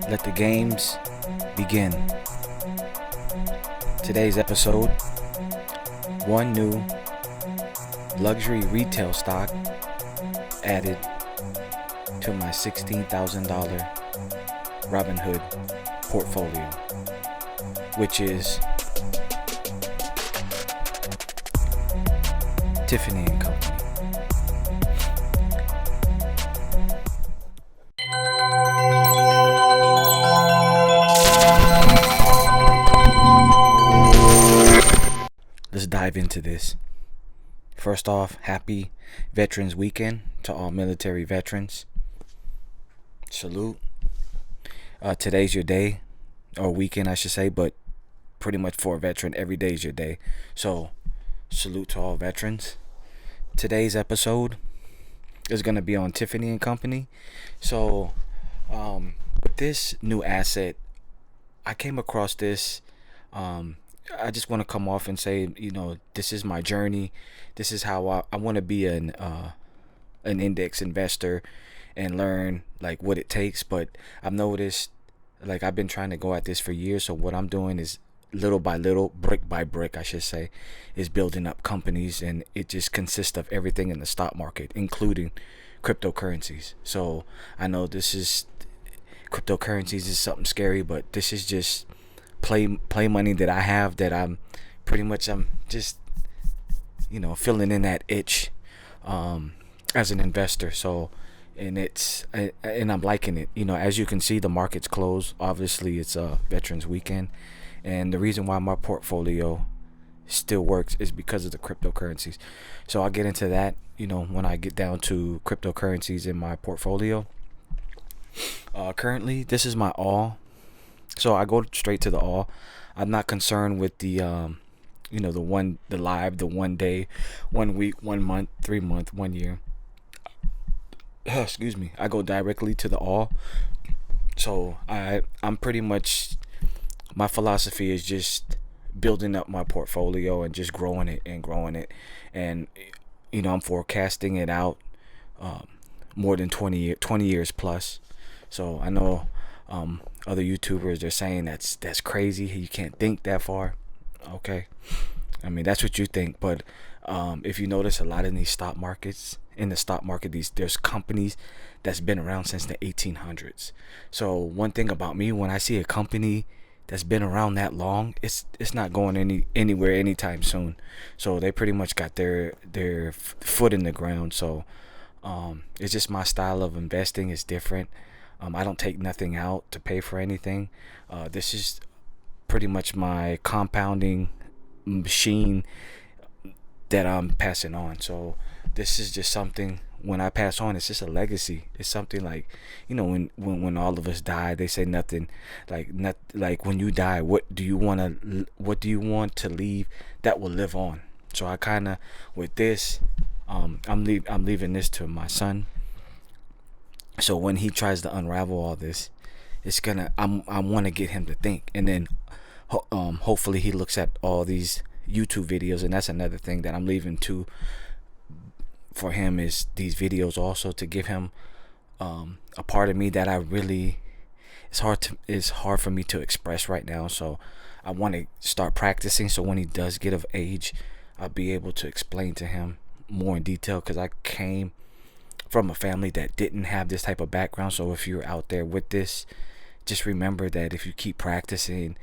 Let the games begin. Today's episode: one new luxury retail stock added to my $16,000 Robinhood portfolio, which is Tiffany and Company. Let's dive into this. First off, happy Veterans Weekend to all military veterans. Salute. Today's your day, or weekend I should say, but pretty much for a veteran, every day is your day. So salute to all veterans. Today's episode is going to be on Tiffany and Company. So with this new asset, I came across this. I just want to come off and say, this is my journey. This is how I want to be an index investor and learn like what it takes. But I've noticed, like, I've been trying to go at this for years. So what I'm doing is little by little, brick by brick, I should say, is building up companies, and it just consists of everything in the stock market, including cryptocurrencies. So I know cryptocurrencies is something scary, but this is just play money that I have, that I'm just filling in that itch as an investor. So and I'm liking it. As you can see, the market's closed. Obviously it's a Veterans Weekend, and the reason why my portfolio still works is because of the cryptocurrencies. So I'll get into that when I get down to cryptocurrencies in my portfolio. Currently this is my all. So I go straight to the all. I'm not concerned with the the 1 day, 1 week, 1 month, 3 month, 1 year. Excuse me. I go directly to the all. So I'm pretty much, my philosophy is just building up my portfolio and just growing it. And I'm forecasting it out more than 20 years plus. So I know other YouTubers, they're saying that's crazy. You can't think that far. Okay, I mean, that's what you think, but if you notice, a lot in these stock markets, there's companies that's been around since the 1800s. So one thing about me, when I see a company that's been around that long, it's not going anywhere anytime soon. So they pretty much got their foot in the ground. So it's just my style of investing is different. I don't take nothing out to pay for anything. This is pretty much my compounding machine that I'm passing on. So this is just something, when I pass on, it's just a legacy. It's something like, when all of us die, they say nothing like when you die, what do you want to leave that will live on? So I kind of, with this, I'm leaving this to my son. So when he tries to unravel all this, I want to get him to think, and then hopefully he looks at all these YouTube videos. And that's another thing that I'm leaving to for him, is these videos also, to give him a part of me that it's hard for me to express right now. So I want to start practicing, so when he does get of age, I'll be able to explain to him more in detail, because I came from a family that didn't have this type of background. So if you're out there with this, just remember that if you keep practicing,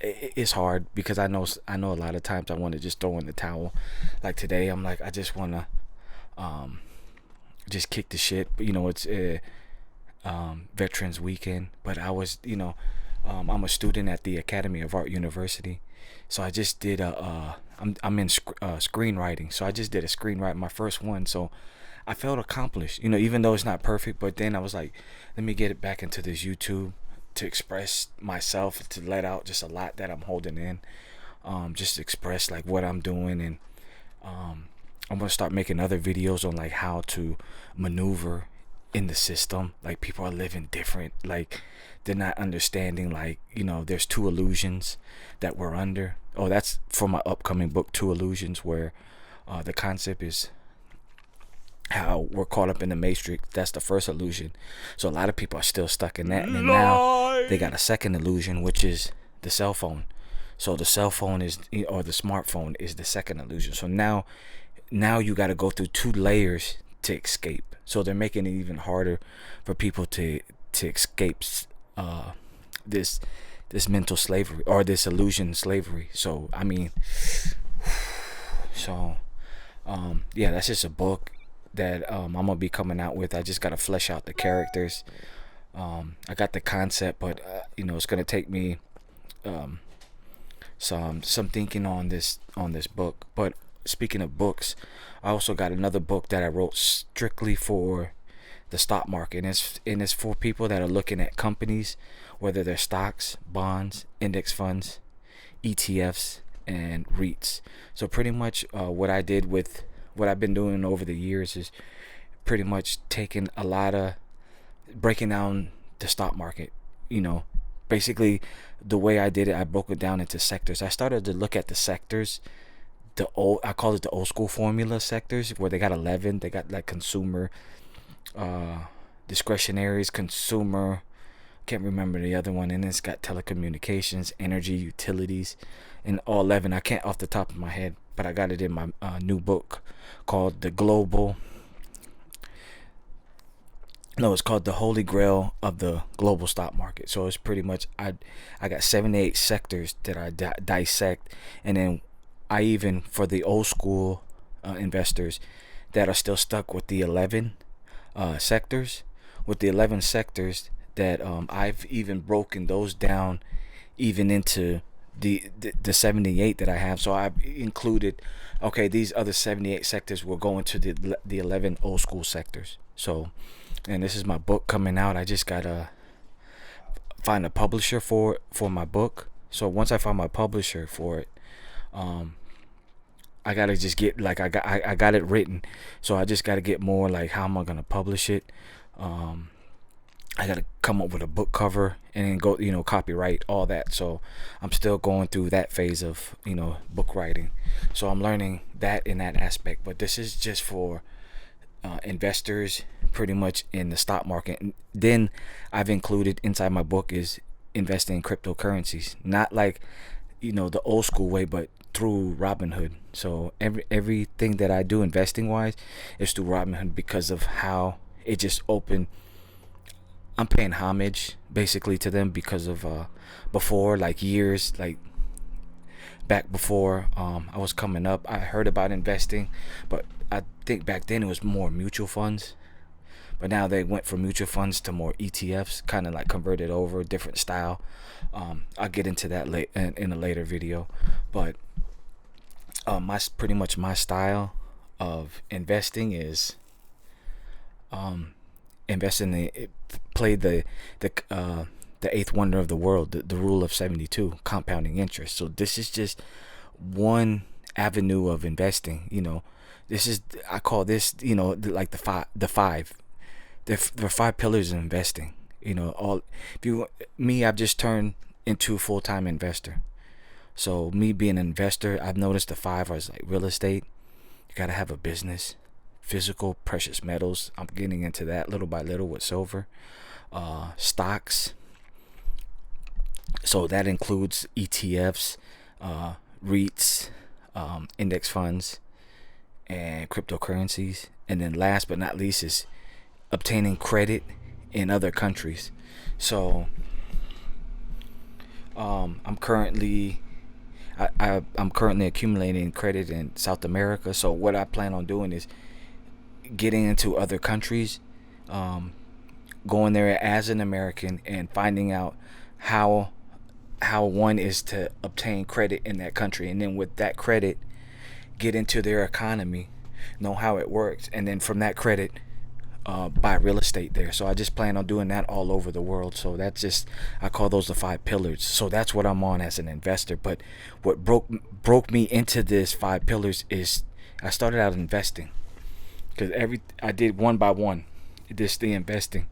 it's hard, because I know a lot of times I want to just throw in the towel. Like today, I'm like, I just want to just kick the shit. But it's Veterans Weekend. But I was, I'm a student at the Academy of Art University. So I just did I'm in screenwriting. So I just did a screenwriting, my first one. So I felt accomplished, even though it's not perfect. But then I was like, let me get it back into this YouTube to express myself, to let out just a lot that I'm holding in, just express like what I'm doing. And I'm gonna start making other videos on like how to maneuver in the system. Like, people are living different, like they're not understanding, like, there's two illusions that we're under. Oh, that's for my upcoming book, Two Illusions, where the concept is how we're caught up in the matrix. That's the first illusion. So a lot of people are still stuck in that, and then now they got a second illusion, which is the cell phone. So the cell phone is, or the smartphone is the second illusion. So now you got to go through two layers to escape. So they're making it even harder for people to escape this mental slavery, or this illusion slavery. So I mean, so yeah, that's just a book that I'm gonna be coming out with. I just gotta flesh out the characters. I got the concept, but it's gonna take me some thinking on this book. But speaking of books, I also got another book that I wrote strictly for the stock market, and it's for people that are looking at companies, whether they're stocks, bonds, index funds, ETFs, and REITs. So pretty much what I did with what I've been doing over the years is pretty much taking a lot of breaking down the stock market. Basically the way I did it, I broke it down into sectors. I started to look at the sectors, I call it the old school formula sectors, where they got 11. They got like consumer, discretionaries, consumer, can't remember the other one, and it's got telecommunications, energy, utilities, and all 11. I can't off the top of my head, but I got it in my new book called it's called The Holy Grail of the Global Stock Market. So it's pretty much, I got 78 sectors that I dissect, and then I even, for the old school investors that are still stuck with the 11 sectors, that I've even broken those down even into the 78 that I have. So I've included, okay, these other 78 sectors will go into the 11 old school sectors. So, and this is my book coming out. I just gotta find a publisher for my book. So once I find my publisher for it, I gotta just get, like, I got it written, so I just gotta get more, like, how am I gonna publish it. I gotta come up with a book cover and then go, copyright, all that. So I'm still going through that phase of, book writing. So I'm learning that in that aspect. But this is just for investors, pretty much in the stock market. And then I've included inside my book is investing in cryptocurrencies, not like, the old school way, but through Robinhood. So everything that I do investing wise is through Robinhood, because of how it just opened. I'm paying homage basically to them because of before, like years, like back before I was coming up, I heard about investing, but I think back then it was more mutual funds. But now they went from mutual funds to more ETFs, kind of like converted over, different style. I'll get into that in a later video. But pretty much my style of investing is play the eighth wonder of the world, the rule of 72, compounding interest. So this is just one avenue of investing. This is, I call this, like the five pillars of investing. I've just turned into a full-time investor. So me being an investor, I've noticed the five are like real estate. You gotta have a business. Physical precious metals, I'm getting into that little by little with silver. Stocks, so that includes ETFs, REITs, index funds, and cryptocurrencies. And then last but not least is obtaining credit in other countries. So I'm currently accumulating credit in South America. So what I plan on doing is getting into other countries, going there as an American and finding out how one is to obtain credit in that country, and then with that credit get into their economy, know how it works, and then from that credit buy real estate there. So I just plan on doing that all over the world. So that's just, I call those the five pillars. So that's what I'm on as an investor. But what broke me into this five pillars is I started out investing, because I did one by one this thing, investing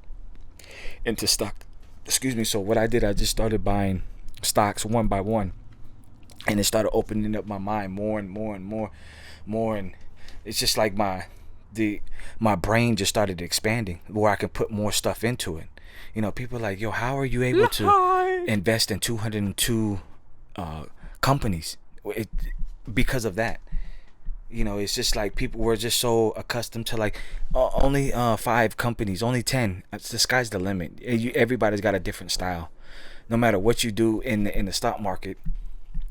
into stock. So what I did, I just started buying stocks one by one, and it started opening up my mind more and more and more, and it's just like the my brain just started expanding where I can put more stuff into it. People are like, yo, how are you able to invest in 202 companies? Because of that. It's just like people were just so accustomed to like only 5 companies, only 10. The sky's the limit. Everybody's got a different style. No matter what you do in the stock market,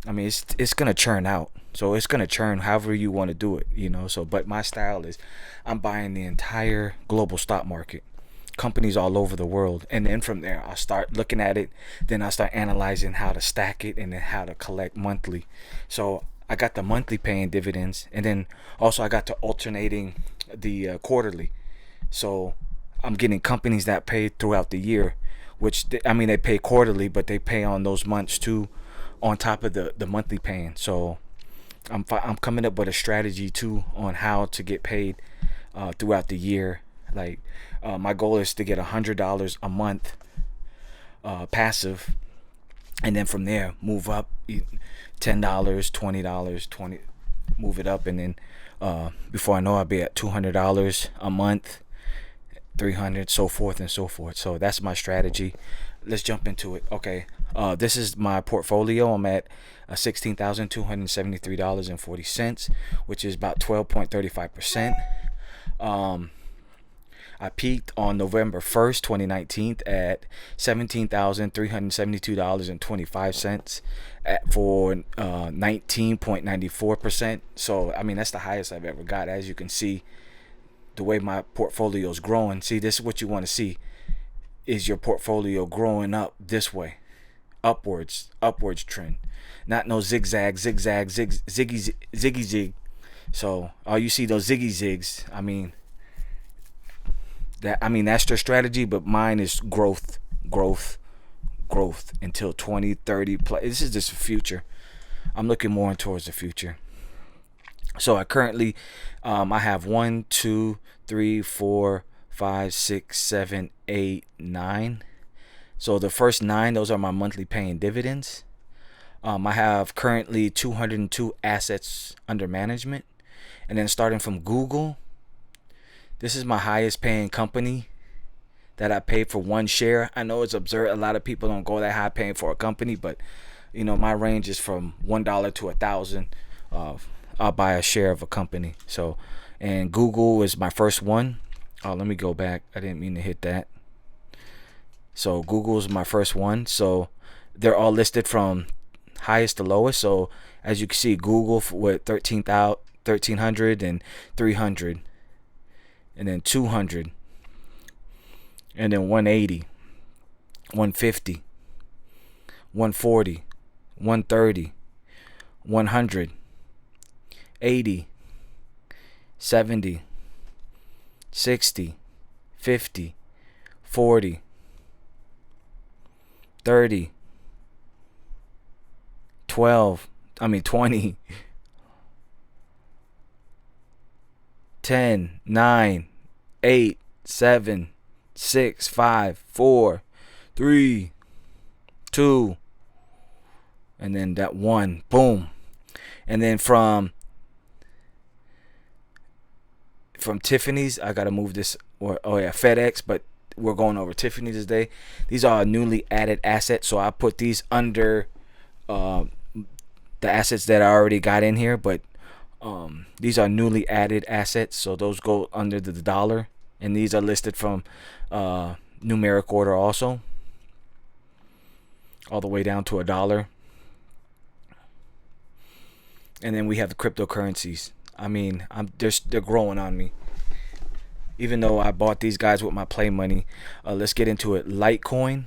I mean, it's gonna churn out. So it's gonna churn however you want to do it. So, but my style is, I'm buying the entire global stock market, companies all over the world, and then from there I start looking at it. Then I start analyzing how to stack it and then how to collect monthly. So I got the monthly paying dividends, and then also I got to alternating the quarterly. So I'm getting companies that pay throughout the year, which they pay quarterly, but they pay on those months too, on top of the monthly paying. So I'm coming up with a strategy too on how to get paid throughout the year. Like my goal is to get $100 a month passive, and then from there move up $10, $20, 20, move it up, and then before I know, I'll be at $200 a month, 300, so forth and so forth. So that's my strategy. Let's jump into it. Okay, this is my portfolio. I'm at $16,273.40, which is about 12.35%. I peaked on November 1st, 2019 at $17,372.25 for 19.94%. So, that's the highest I've ever got. As you can see, the way my portfolio is growing. See, this is what you want to see, is your portfolio growing up this way, upwards trend, not no zigzag, ziggy zig. So all you see those ziggy zigs, that's their strategy, but mine is growth until 2030 plus. This is just the future. I'm looking more towards the future. So I currently I have 1, 2, 3, 4, 5, 6, 7, 8, 9. So the first 9, those are my monthly paying dividends. I have currently 202 assets under management. And then starting from Google, this is my highest paying company that I paid for one share. I know it's absurd. A lot of people don't go that high paying for a company, but my range is from $1 to $1,000. I'll buy a share of a company. So, and Google is my first one. Let me go back. I didn't mean to hit that. So Google is my first one. So they're all listed from highest to lowest. So as you can see, Google with 1,300 and 300, and then 200, and then 180, 150, 140, 130, 100, 80, 70, 60, 50, 40, 30, 20, 10, 9, 8, 7, 6, 5, 4, 3, 2, and then that 1, boom. And then from Tiffany's, I gotta move this, FedEx, but we're going over Tiffany's today. These are newly added assets, so I put these under the assets that I already got in here, but these are newly added assets, so those go under the dollar, and these are listed from numeric order also, all the way down to $1. And then we have the cryptocurrencies. They're growing on me, even though I bought these guys with my play money. Let's get into it. Litecoin.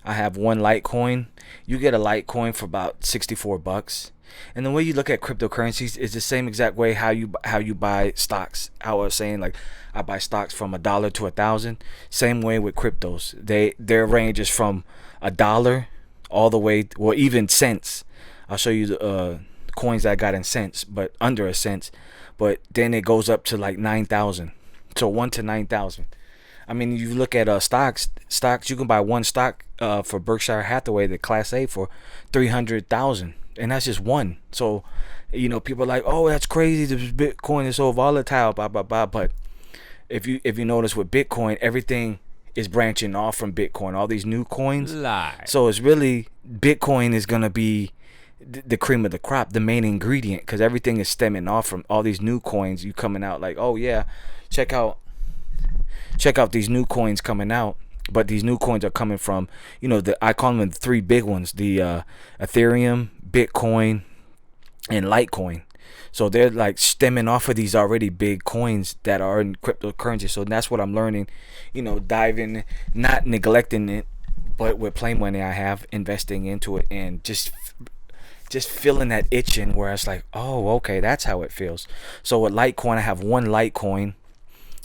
I have one Litecoin. You get a Litecoin for about $64. And the way you look at cryptocurrencies is the same exact way how you buy stocks. How I was saying, like, I buy stocks from $1 to $1,000. Same way with cryptos. Their range is from $1 all the way, well, even cents. I'll show you the coins that I got in cents, but under a cent. But then it goes up to like 9,000. So 1 to 9,000. You look at stocks. You can buy one stock for Berkshire Hathaway, the Class A, for 300,000, and that's just one. So, people are like, oh, that's crazy. This Bitcoin is so volatile, blah blah blah. But if you notice with Bitcoin, everything is branching off from Bitcoin. All these new coins. Lie. So it's really Bitcoin is gonna be the cream of the crop, the main ingredient, because everything is stemming off from all these new coins. You coming out like, oh yeah, check out these new coins coming out. But these new coins are coming from, I call them the three big ones: the Ethereum, Bitcoin, and Litecoin. So they're like stemming off of these already big coins that are in cryptocurrency. So that's what I'm learning, diving, not neglecting it, but with play money I have, investing into it, and just feeling that itching where it's like, oh, okay, that's how it feels. So with Litecoin, I have one Litecoin,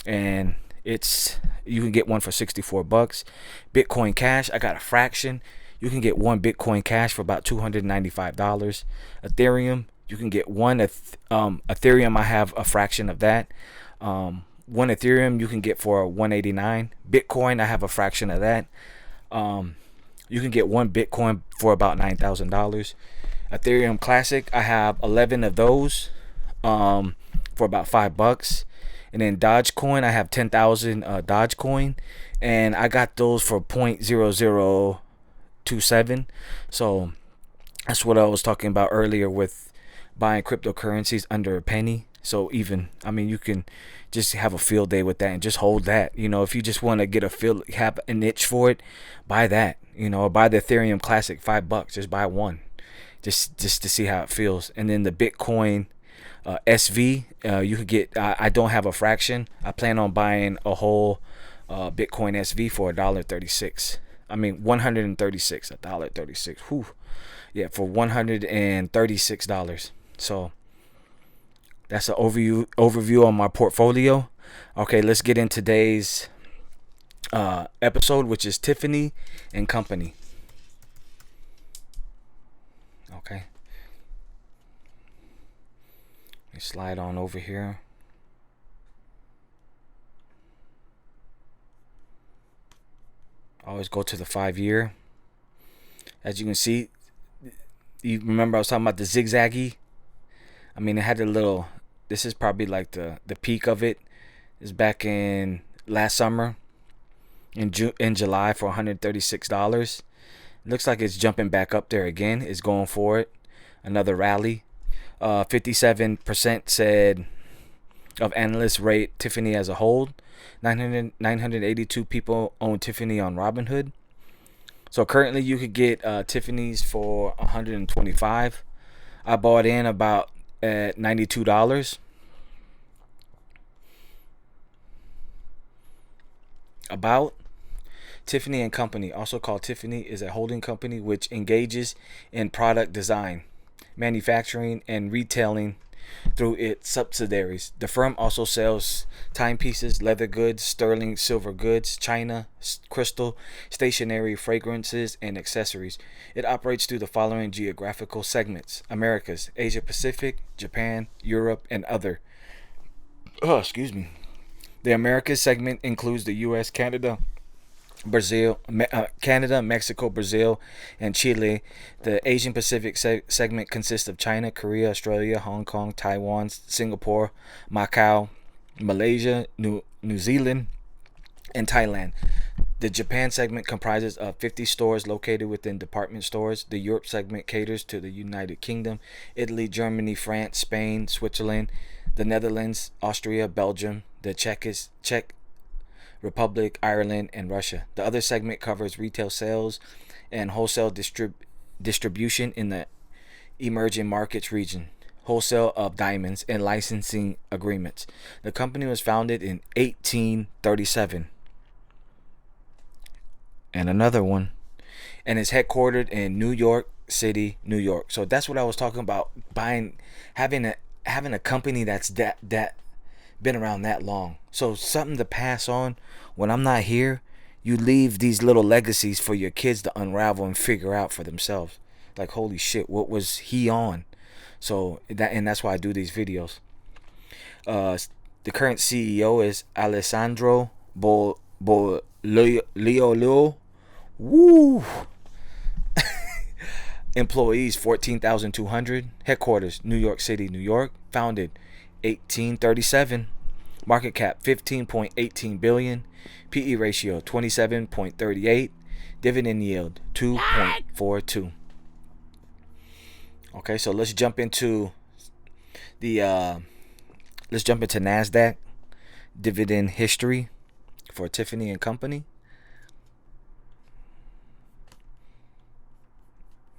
and you can get one for $64. Bitcoin Cash, I got a fraction. You can get one Bitcoin Cash for about $295. Ethereum, you can get one Ethereum. I have a fraction of that. One Ethereum you can get for $189. Bitcoin, I have a fraction of that. You can get one Bitcoin for about $9,000. Ethereum Classic, I have 11 of those for about $5. And then Dogecoin, I have 10,000 Dogecoin, and I got those for 0.0027. So that's what I was talking about earlier with buying cryptocurrencies under a penny. So you can just have a field day with that and just hold that. If you just want to get have an itch for it, buy that. Or buy the Ethereum Classic, $5. Just buy one, just to see how it feels. And then the Bitcoin SV, you could get. I don't have a fraction. I plan on buying a whole Bitcoin SV for $1.36. $136. Whew. Yeah, for $136. So that's an overview on my portfolio. Okay, let's get in today's episode, which is Tiffany and Company. Okay. Let me slide on over here. Always go to the 5-year. As you can see, you remember I was talking about the zigzaggy. It had a little. This is probably like the peak of it. Is back in last summer, in July, for $136. Looks like it's jumping back up there again. It's going for it. Another rally. 57% said of analysts rate Tiffany as a hold. 982 people own Tiffany on Robinhood. So currently you could get Tiffany's for $125. I bought in about at $92. About Tiffany and Company, also called Tiffany, is a holding company which engages in product design, manufacturing, and retailing through its subsidiaries. The firm also sells timepieces, leather goods, sterling silver goods, china, crystal, stationery, fragrances, and accessories. It operates through the following geographical segments: Americas, Asia Pacific, Japan, Europe, and other. Excuse me. The Americas segment includes the U.S., Canada, Mexico, Brazil, and Chile. The Asian Pacific segment consists of China, Korea, Australia, Hong Kong, Taiwan, Singapore, Macau, Malaysia, New Zealand, and Thailand. The Japan segment comprises of 50 stores located within department stores. The Europe segment caters to the United Kingdom, Italy, Germany, France, Spain, Switzerland, the Netherlands, Austria, Belgium, the Czech Republic, Ireland, and Russia. The other segment covers retail sales and wholesale distribution in the emerging markets region, wholesale of diamonds, and licensing agreements. The company was founded in 1837. And another one. And is headquartered in New York City, New York. So that's what I was talking about, having a company that's that been around that long. So something to pass on when I'm not here. You leave these little legacies for your kids to unravel and figure out for themselves. Like, holy shit, what was he on? So that's why I do these videos. The current CEO is Alessandro Bogliolo. Woo! Employees 14,200. Headquarters New York City, New York. Founded 1837. Market cap 15.18 billion. PE ratio 27.38. Dividend yield 2.42. Okay, so let's jump into the NASDAQ dividend history for Tiffany and Company.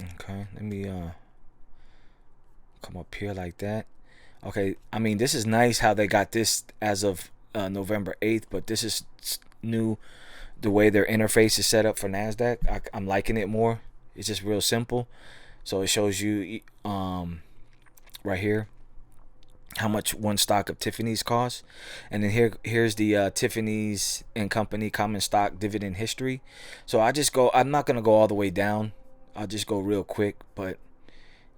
Okay, let me come up here like that. Okay, I mean, this is nice how they got this as of November 8th, but this is new, the way their interface is set up for NASDAQ. I'm liking it more. It's just real simple. So it shows you right here how much one stock of Tiffany's costs, and then here's the Tiffany's and Company common stock dividend history. So I'm not gonna go all the way down. I'll just go real quick. But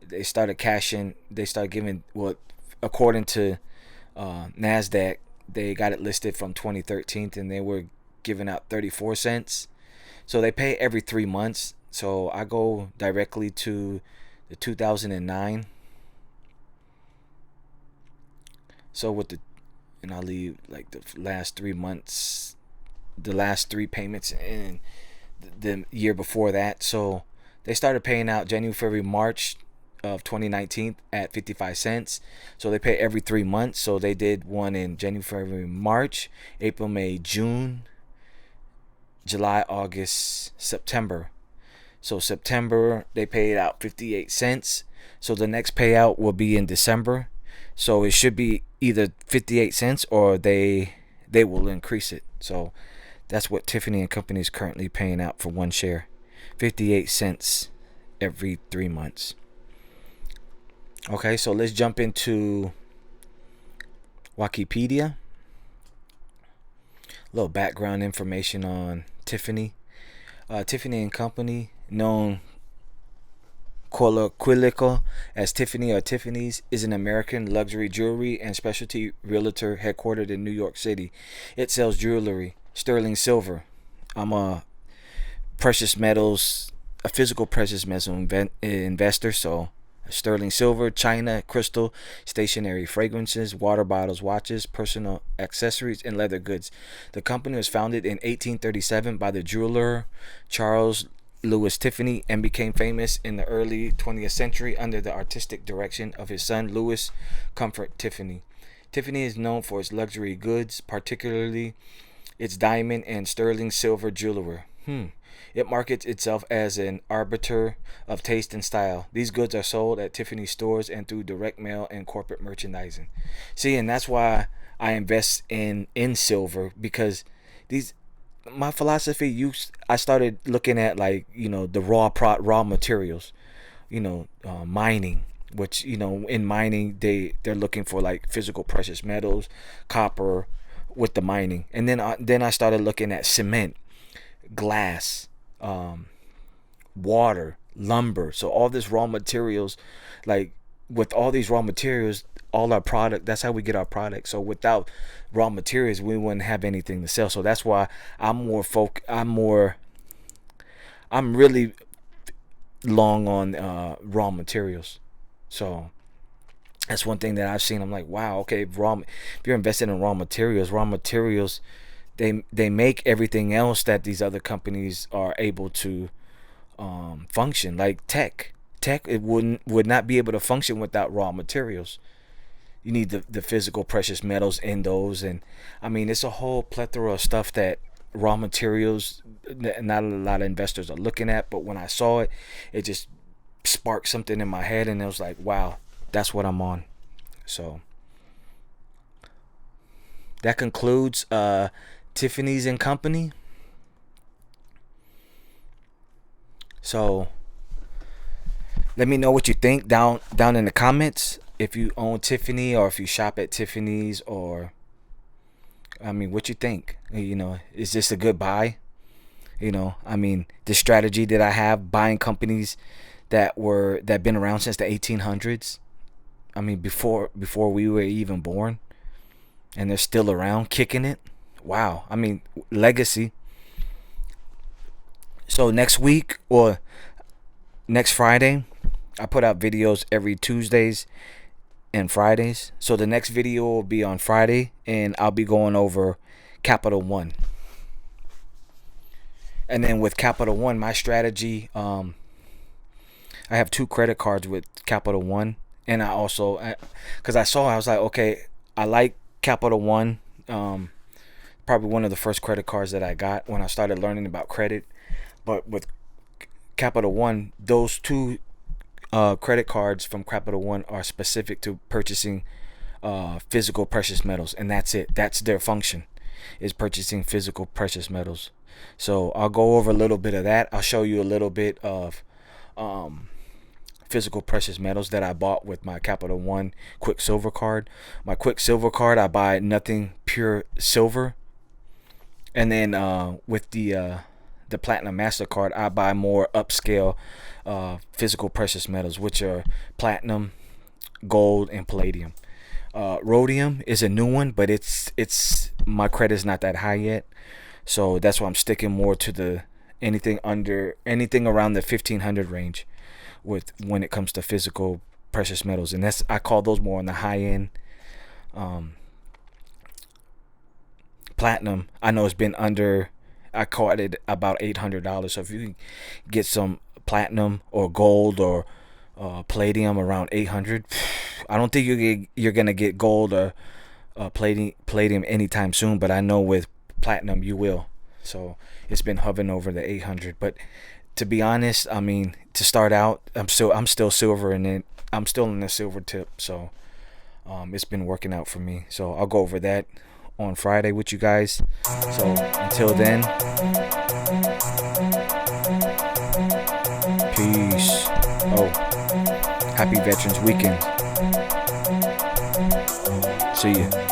they started giving, well, according to NASDAQ, they got it listed from 2013, and they were giving out 34 cents. So they pay every 3 months. So I go directly to the 2009. So and I'll leave like the last 3 months, the last 3 payments in the year before that. So they started paying out January, February, March of 2019 at 55 cents. So they pay every 3 months. So they did one in January, February, March, April, May, June, July, August, September. So September they paid out 58 cents. So the next payout will be in December. So it should be either 58 cents or they will increase it. So that's what Tiffany and Company is currently paying out for one share. 58 cents every 3 months. Okay, so let's jump into Wikipedia. A little background information on Tiffany. Tiffany and Company, known colloquially as Tiffany or Tiffany's, is an American luxury jewelry and specialty realtor headquartered in New York City. It sells jewelry, sterling silver. I'm a physical precious metal investor, so sterling silver, china, crystal, stationery, fragrances, water bottles, watches, personal accessories, and leather goods. The company was founded in 1837 by the jeweler Charles Louis Tiffany and became famous in the early 20th century under the artistic direction of his son Louis Comfort Tiffany. Tiffany is known for its luxury goods, particularly its diamond and sterling silver jewelry. It markets itself as an arbiter of taste and style. These goods are sold at Tiffany stores and through direct mail and corporate merchandising. See, and that's why I invest in silver, because my philosophy, I started looking at, like, the raw materials, mining, which, in mining they're looking for like physical precious metals, copper with the mining. And then I started looking at cement, glass, water, lumber. So all this raw materials, like with all these raw materials, all our product, that's how we get our product. So without raw materials, we wouldn't have anything to sell. So that's why I'm really long on raw materials. So that's one thing that I've seen. I'm like, wow, okay, if you're invested in raw materials, they make everything else that these other companies are able to function, like tech. It would not be able to function without raw materials. You need the physical precious metals in those, and I mean, it's a whole plethora of stuff that raw materials not a lot of investors are looking at. But when I saw it, it just sparked something in my head, and it was like, wow, that's what I'm on. So that concludes Tiffany's and Company. So let me know what you think down in the comments. If you own Tiffany, or if you shop at Tiffany's, or I mean, what you think? Is this a good buy? I mean, the strategy that I have, buying companies that been around since the 1800s. I mean, before we were even born, and they're still around kicking it. Wow. I mean, legacy. So next week or next Friday, I put out videos every Tuesdays and Fridays. So the next video will be on Friday, and I'll be going over Capital One. And then with Capital One, my strategy, I have 2 credit cards with Capital One, and I also, because I was like, okay, I like Capital One. Probably one of the first credit cards that I got when I started learning about credit. But with Capital One, those 2 credit cards from Capital One are specific to purchasing physical precious metals, and that's it. That's their function, is purchasing physical precious metals. So I'll go over a little bit of that. I'll show you a little bit of physical precious metals that I bought with my Capital One Quicksilver card. My Quicksilver card, I buy nothing pure silver, and then with the Platinum MasterCard, I buy more upscale physical precious metals, which are platinum, gold, and palladium. Rhodium is a new one, but it's my credit's not that high yet, so that's why I'm sticking more to the anything around the 1500 range with when it comes to physical precious metals, and I call those more on the high end. Platinum, I know it's been under. I caught it about $800. So if you can get some platinum or gold or palladium around 800, I don't think you're gonna get gold or palladium anytime soon. But I know with platinum you will. So it's been hovering over the 800. But to be honest, I mean, to start out, I'm still silver in it. I'm still in the silver tip. So it's been working out for me. So I'll go over that on Friday with you guys. So until then, peace. Oh, happy Veterans Weekend. See ya.